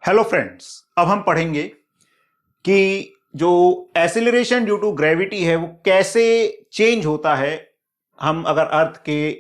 Hello friends, अब हम पढ़ेंगे कि जो एसिलरेशन ड्यू टू ग्रेविटी है वो कैसे चेंज होता है। हम अगर अर्थ के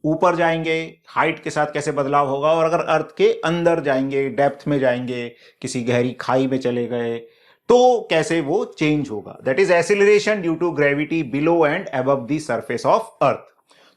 ऊपर जाएंगे हाइट के साथ कैसे बदलाव होगा, और अगर अर्थ के अंदर जाएंगे डेप्थ में जाएंगे किसी गहरी खाई में चले गए तो कैसे वो चेंज होगा। That is acceleration due to gravity below and above the surface of earth.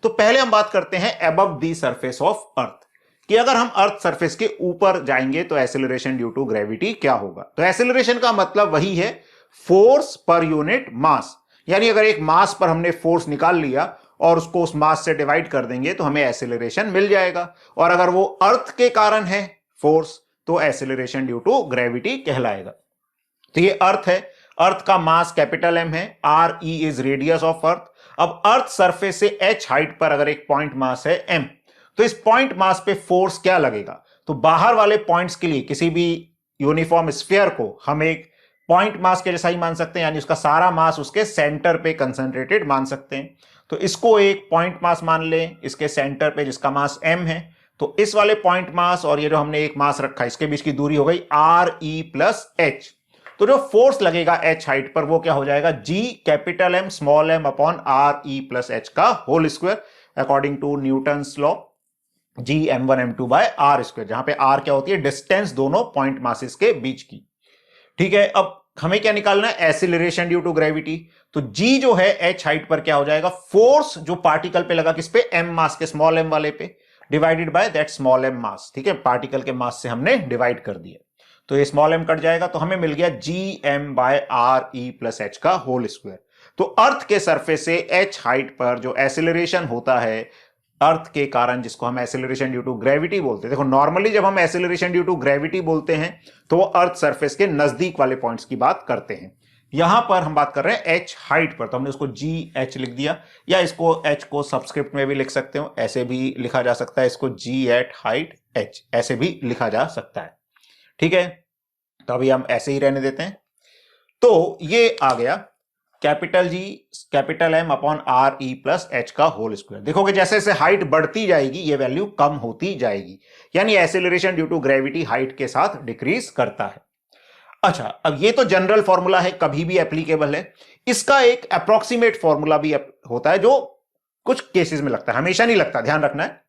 तो पहले हम बात करते हैं above the surface of earth कि अगर हम अर्थ सरफेस के ऊपर जाएंगे तो एसिलरेशन ड्यू टू ग्रेविटी क्या होगा। तो एसिलरेशन का मतलब वही है फोर्स पर यूनिट मास, यानी अगर एक मास पर हमने फोर्स निकाल लिया और उसको उस मास से डिवाइड कर देंगे तो हमें एसिलरेशन मिल जाएगा। और अगर वो अर्थ के कारण है फोर्स तो एसिलरेशन ड्यू टू ग्रेविटी कहलाएगा। तो ये अर्थ है, अर्थ का मास कैपिटल एम है, are E is radius of earth. अब अर्थ सरफेस से एच हाइट पर अगर एक पॉइंट मास है एम, तो इस पॉइंट मास पे फोर्स क्या लगेगा। तो बाहर वाले पॉइंट्स के लिए किसी भी यूनिफॉर्म स्फीयर को हम एक पॉइंट मास के जैसा ही मान सकते हैं, यानी उसका सारा मास उसके सेंटर पे कंसंट्रेटेड मान सकते हैं। तो इसको एक पॉइंट मास मान लें इसके सेंटर पे जिसका मास एम है। तो इस वाले पॉइंट मास और ये जो हमने एक मास रखा है इसके बीच की दूरी हो गई आर ई प्लस एच। तो जो फोर्स लगेगा एच हाइट पर वो क्या हो जाएगा, G capital M small M upon R E plus H का whole square according to Newton's law, G M one M two by R square, जहां पे आर क्या होती है, डिस्टेंस दोनों पॉइंट मासेस के बीच की। ठीक है, अब हमें क्या निकालना है, एसिलरेशन ड्यू टू ग्रेविटी। तो जी जो है एच हाइट पर क्या हो जाएगा, फोर्स जो पार्टिकल पे लगा किस पे, एम मास के स्मॉल एम वाले पे, divided by that small M mass. ठीक है, पार्टिकल के मास से हमने डिवाइड कर दिया तो ये स्मॉल एम कट जाएगा तो हमें मिल गया G M by R E plus H का होल स्क्वायर। तो अर्थ के सरफेस से एच हाइट पर जो एसिलरेशन होता है अर्थ के कारण, जिसको हम एसिलरेशन ड्यू टू ग्रेविटी बोलते हैं। देखो नॉर्मली जब हम एसिलरेशन ड्यू टू ग्रेविटी बोलते हैं तो वो अर्थ सरफेस के नजदीक वाले पॉइंट्स की बात करते हैं। यहां पर हम बात कर रहे हैं एच हाइट पर, तो हमने उसको जी एच लिख दिया, या इसको एच को सबस्क्रिप्ट में भी लिख सकते हो, ऐसे भी लिखा जा सकता है, इसको जी एट हाइट एच ऐसे भी लिखा जा सकता है। ठीक है, तो अभी हम ऐसे ही रहने देते हैं। तो ये आ गया capital G capital M upon R E plus H का होल स्क्वायर। देखोगे जैसे जैसे हाइट बढ़ती जाएगी ये वैल्यू कम होती जाएगी, यानी acceleration due to gravity height के साथ डिक्रीज करता है। अच्छा, अब ये तो जनरल फॉर्मूला है, कभी भी एप्लीकेबल है। इसका एक अप्रोक्सीमेट फॉर्मूला भी होता है जो कुछ केसेस में लगता है, हमेशा नहीं लगता, ध्यान रखना है।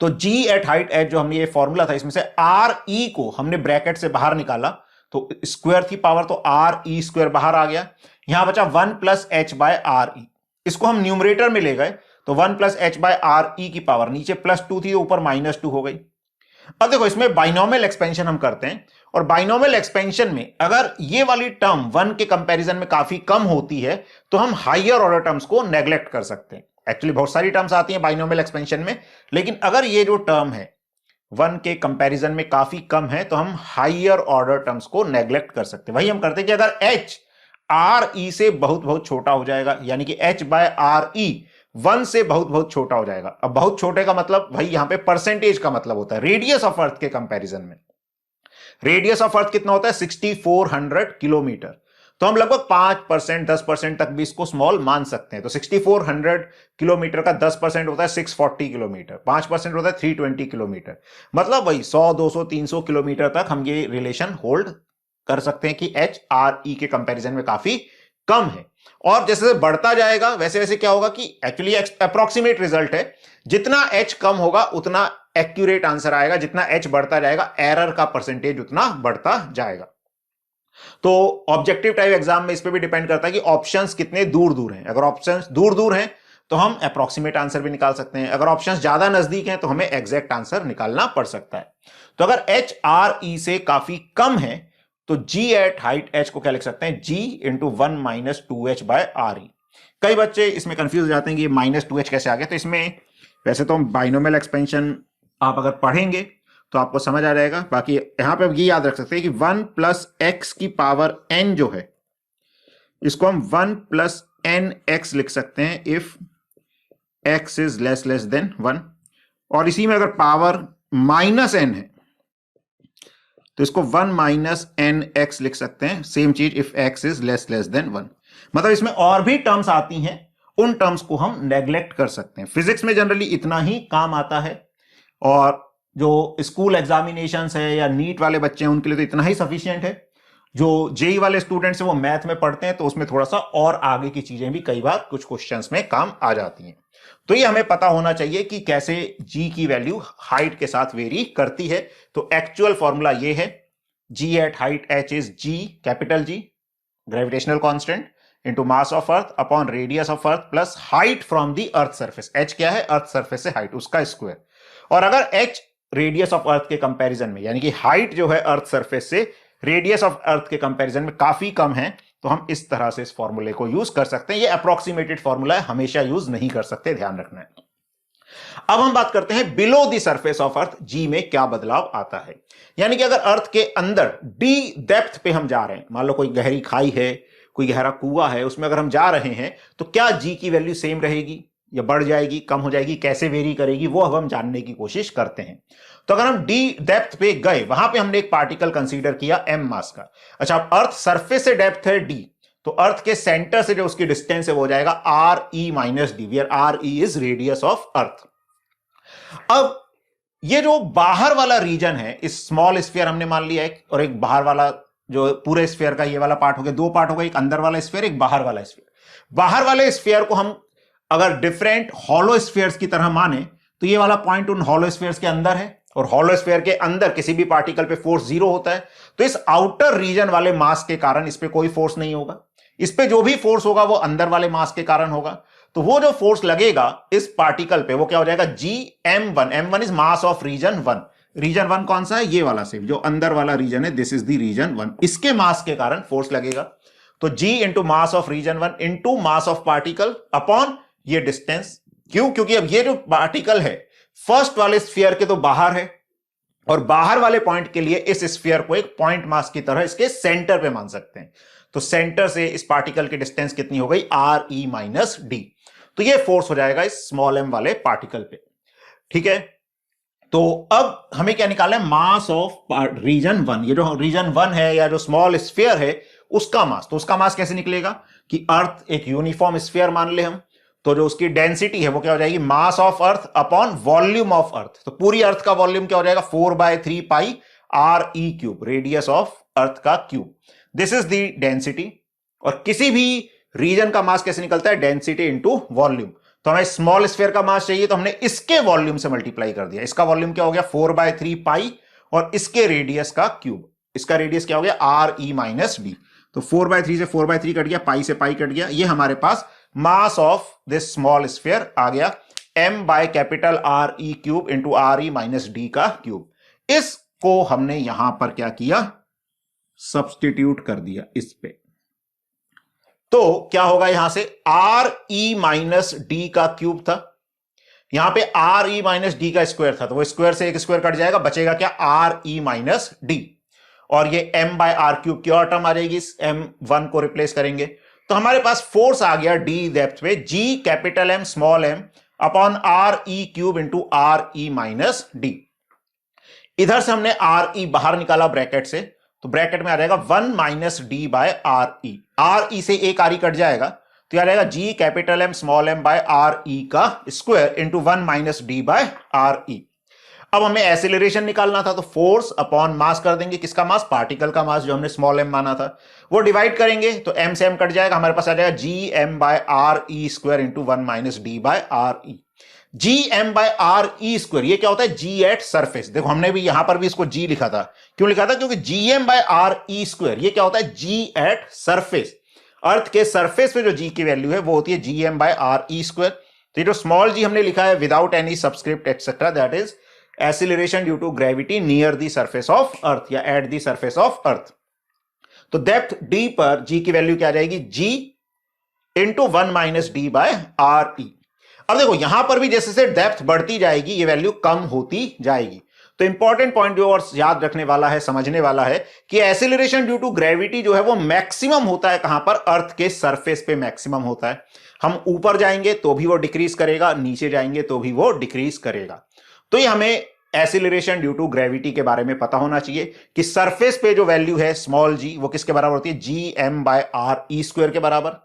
तो जी एट हाइट एच जो हमने ये फॉर्मूला था इसमें से आर ई को हमने ब्रैकेट से बाहर निकाला तो स्क्वायर थी पावर, तो आर ई स्क्वायर बाहर आ गया, यहां बचा 1 plus H by R E. इसको हम न्यूमरेटर में ले गए तो 1 plus H by R E की पावर, नीचे +2 थी तो ऊपर -2 हो गई। अब देखो इसमें बाइनोमियल एक्सपेंशन हम करते हैं, और बाइनोमियल एक्सपेंशन में अगर ये वाली टर्म 1 के कंपैरिजन में काफी कम होती है तो हम हायर ऑर्डर टर्म्स को नेग्लेक्ट कर सकते हैं। एक्चुअली बहुत सारी टर्म्स आती हैं बाइनोमियल एक्सपेंशन में, लेकिन अगर ये जो टर्म है 1 के कंपैरिजन में काफी कम है तो हम हायर ऑर्डर टर्म्स को नेग्लेक्ट कर सकते हैं। वही हम करते हैं कि अगर h आर ई से बहुत बहुत छोटा हो जाएगा, यानी कि h बाय आर ई 1 से बहुत बहुत छोटा हो जाएगा। अब बहुत छोटे का मतलब भाई यहां पे परसेंटेज का मतलब होता है, रेडियस ऑफ अर्थ के कंपैरिजन में रेडियस ऑफ अर्थ कितना होता है, 6400 किलोमीटर। तो हम लगभग 5% 10% तक भी इसको स्मॉल मान सकते हैं। तो 6400 किलोमीटर का 10% होता है 640 किलोमीटर, 5% होता है 320 किलोमीटर। मतलब भाई 100 200 300 किलोमीटर तक हम ये रिलेशन होल्ड कर सकते हैं कि एच आर ई के कंपैरिजन में काफी कम है। और जैसे जैसे बढ़ता जाएगा वैसे वैसे क्या होगा कि एक्चुअली अप्रोक्सीमेट रिजल्ट है, जितना एच कम होगा उतना एक्यूरेट आंसर आएगा, जितना एच बढ़ता जाएगा एरर का परसेंटेज उतना बढ़ता जाएगा। तो ऑब्जेक्टिव टाइप एग्जाम में इस पे भी डिपेंड करता है कि ऑप्शंस कितने दूर दूर हैं। अगर ऑप्शंस दूर दूर हैं तो हम अप्रोक्सीमेट आंसर भी निकाल सकते हैं, अगर ऑप्शंस ज्यादा नजदीक हैं तो हमें एग्जैक्ट आंसर निकालना पड़ सकता है। तो अगर एच आर ई से काफी कम है तो जी एट हाइट एच को क्या लिख सकते हैं, G into 1 minus 2h by R E. कई बच्चे इसमें कंफ्यूज हो जाते हैं कि ये -2h कैसे आ गया। तो इसमें वैसे तो हम बाइनोमियल एक्सपेंशन आप अगर पढ़ेंगे तो आपको समझ आ जाएगा। बाकी यहां पे ये याद रख सकते हैं कि 1 प्लस एक्स की पावर n जो है इसको हम 1 प्लस एन एक्स लिख सकते हैं if x is less than 1, और इसी में अगर पावर -n है तो इसको 1 माइनस एन एक्स लिख सकते हैं, सेम चीज if x is less than 1। मतलब इसमें और भी टर्म्स आती हैं, उन टर्म्स को हम नेग्लेक्ट कर सकते हैं। फिजिक्स में जनरली इतना ही काम आता है, और जो स्कूल एग्जामिनेशंस है या नीट वाले बच्चे हैं उनके लिए तो इतना ही सफिशिएंट है। जो जेई वाले स्टूडेंट्स हैं वो मैथ में पढ़ते हैं तो उसमें थोड़ा सा और आगे की चीजें भी कई बार कुछ क्वेश्चंस में काम आ जाती हैं। तो ये हमें पता होना चाहिए कि कैसे जी की वैल्यू हाइट के साथ वेरी करती है। तो एक्चुअल फॉर्मूला ये है, G at height H is G capital G gravitational constant into mass of earth upon radius of earth plus height from the earth surface. H क्या है? अर्थ सरफेस से हाइट, उसका square. और अगर H radius of earth के comparison में, यानी कि हाइट जो है अर्थ सरफेस से रेडियस ऑफ अर्थ के कंपैरिजन में काफी कम है, तो हम इस तरह से इस फॉर्मूले को यूज कर सकते हैं। ये अप्रोक्सीमेटेड फॉर्मूला है, हमेशा यूज नहीं कर सकते, ध्यान रखना है। अब हम बात करते हैं below the surface of earth G में क्या बदलाव आता है। यानी कि अगर अर्थ के अंदर डी डेप्थ पे हम जा रहे हैं, मान लो कोई गहरी खाई है, कोई गहरा कुआं है, उसमें अगर हम जा रहे हैं तो क्या जी की वैल्यू सेम रहेगी या बढ़ जाएगी, कम हो जाएगी, कैसे वेरी करेगी, वो अब हम जानने की कोशिश करते हैं। तो अगर हम डी डेप्थ पे गए, वहां पे हमने एक पार्टिकल कंसीडर किया एम मास का। अच्छा, अर्थ सरफेस से डेप्थ है डी, तो अर्थ के सेंटर से जो उसकी डिस्टेंस है वो हो जाएगा R E minus D, where R E is radius of earth. अब ये जो बाहर वाला रीजन है, इस स्मॉल स्फीयर हमने मान लिया एक, और एक बाहर वाला जो पूरे स्फीयर का ये वाला पार्ट हो गया, दो पार्ट हो गए, एक अंदर वाला स्फीयर, एक बाहर वाला स्फीयर। बाहर वाले स्फीयर को हम अगर डिफरेंट हॉलो स्फीयर्स की तरह माने तो ये वाला पॉइंट उन हॉलो स्फीयर्स के अंदर है, और हॉलो स्फीयर के अंदर किसी भी पार्टिकल पे फोर्स जीरो होता है। तो इस आउटर रीजन वाले मास के कारण इस पे कोई फोर्स नहीं होगा। इस पे जो भी फोर्स होगा वो अंदर वाले मास के कारण होगा। तो वो जो फोर्स लगेगा इस पार्टिकल पे वो क्या हो जाएगा? G M one. M one is mass of region one. Region one कौन सा है? ये वाला सिर्फ जो अंदर वाला रीजन है, this is the region one. इसके मास के कारण फोर्स लगेगा। तो G into mass of region one into mass of particle upon ये डिस्टेंस। क्यों? क्योंकि अब ये जो पार्टिकल है फर्स्ट वाले स्फीयर के तो बाहर है, और बाहर वाले पॉइंट के लिए इस स्फीयर को एक पॉइंट मास की तरह इसके सेंटर पे मान सकते हैं। तो सेंटर से इस पार्टिकल की डिस्टेंस कितनी हो गई? Are E minus D. तो ये फोर्स हो जाएगा इस स्मॉल एम वाले पार्टिकल पे। ठीक है, तो अब हमें क्या निकालना है? Mass of region one. ये जो रीजन वन है या जो स्मॉल स्फीयर है उसका मास। तो उसका मास कैसे निकलेगा कि अर्थ एक यूनिफॉर्म स्फीयर मान ले हम, तो जो उसकी डेंसिटी है वो क्या हो जाएगी? Mass of earth upon volume of earth. तो पूरी अर्थ का वॉल्यूम क्या हो जाएगा? 4/3 pi R E cube, radius of earth का cube. This is the density. और किसी भी रीजन का मास कैसे निकलता है? Density into volume. तो हमें स्मॉल स्फीयर का मास चाहिए, तो हमने इसके वॉल्यूम से मल्टीप्लाई कर दिया। इसका वॉल्यूम क्या हो गया? 4/3 पाई, और इसके रेडियस का क्यूब। इसका रेडियस क्या हो गया? Are E minus D. तो 4/3 से 4/3 कट गया, पाई से पाई कट गया। ये हमारे पास mass of this small sphere आ गया, m by capital R E cube into R E minus D का क्यूब। इसको हमने यहां पर क्या किया? सब्स्टिट्यूट कर दिया इस पे। तो क्या होगा यहां से? आर ई माइनस डी का क्यूब था, यहां पे आर ई माइनस डी का स्क्वायर था, तो वो स्क्वायर से एक स्क्वायर कट जाएगा, बचेगा क्या? Are E minus D. और ये m बाय आर क्यूब की और टर्म आ जाएगी, इस m1 को रिप्लेस करेंगे। तो हमारे पास फोर्स आ गया डी डेप्थ पे, G capital M small m upon R E cube into R E minus D. इधर से हमने आर ई बाहर निकाला ब्रैकेट से, तो ब्रैकेट में आ जाएगा 1 minus D by R E. R E से एक आर ई कट जाएगा, तो आ जाएगा G capital M small m by R E का square into 1 minus D by R E. अब हमें एक्सीलरेशन निकालना था, तो फोर्स अपॉन मास कर देंगे। किसका मास? पार्टिकल का मास, जो हमने स्मॉल m माना था। वो डिवाइड करेंगे तो m से m कट जाएगा, हमारे पास आ जाएगा G M by R E square into 1 minus D by R E. G M by R E square ये क्या होता है? G at surface. देखो हमने भी यहां पर भी इसको जी लिखा था। क्यों लिखा था? क्योंकि G M by R E square ये क्या होता है? G at surface. अर्थ के सरफेस पे जो जी की वैल्यू है वो होती है G M by R E square. तो ये जो स्मॉल जी हमने लिखा है without any subscript etcetera, that is acceleration due to gravity near the surface of earth या at the surface of earth. तो डेप्थ डी पर जी की वैल्यू क्या आ जाएगी? G into 1 minus D by R E. अब देखो यहां पर भी जैसे से डेप्थ बढ़ती जाएगी ये वैल्यू कम होती जाएगी। तो इंपॉर्टेंट पॉइंट जो और याद रखने वाला है, समझने वाला है कि एक्सीलरेशन ड्यू टू ग्रेविटी जो है वो मैक्सिमम होता है कहां पर? अर्थ के सरफेस पे मैक्सिमम होता है। हम ऊपर जाएंगे तो भी वो डिक्रीज करेगा, नीचे जाएंगे तो भी वो डिक्रीज करेगा। तो ये हमें एक्सीलरेशन ड्यू टू ग्रेविटी के बारे में पता होना चाहिए कि सरफेस पे जो वैल्यू है स्मॉल जी वो किसके बराबर होती है? G M by R E square के बराबर।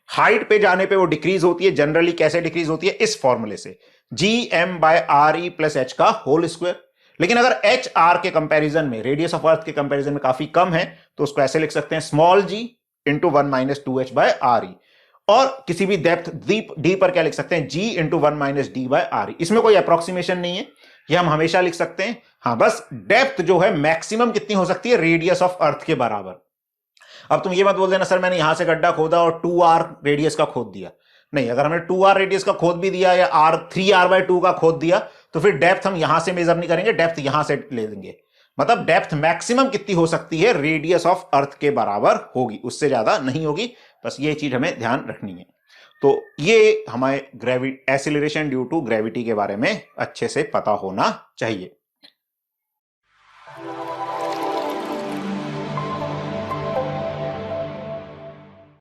हाइट पे जाने पे वो डिक्रीज होती है। जनरली कैसे डिक्रीज होती है? इस फॉर्मूले से, G M by R E plus H का होल स्क्वायर। लेकिन अगर एच आर के कंपैरिजन में, रेडियस ऑफ अर्थ के कंपैरिजन में काफी कम है, तो उसको ऐसे लिख सकते हैं small G into 1 minus 2h by R E. और किसी भी डेप्थ डी पर क्या लिख सकते हैं, G into 1 minus D by R E. इसमें कोई अप्रोक्सीमेशन नहीं है, ये हम हमेशा लिख सकते हैं। हाँ, बस डेप्थ जो है मैक्सिमम कितनी हो सकती है, रेडियस ऑफ अर्थ के बराबर। अब तुम ये मत बोल देना सर मैंने यहां से गड्ढा खोदा और 2r रेडियस का खोद दिया। नहीं, अगर हमने 2r रेडियस का खोद भी दिया या 3r/2 का खोद दिया, तो फिर डेप्थ हम यहां से मेजर नहीं करेंगे, डेप्थ यहां से ले लेंगे। मतलब डेप्थ मैक्सिमम कितनी हो सकती है, रेडियस ऑफ अर्थ के बराबर होगी, उससे ज्यादा नहीं होगी। बस ये चीज हमें ध्यान रखनी है। तो ये हमें एसिलरेशन ड्यू टू ग्रेविटी के बारे में अच्छे से पता होना चाहिए।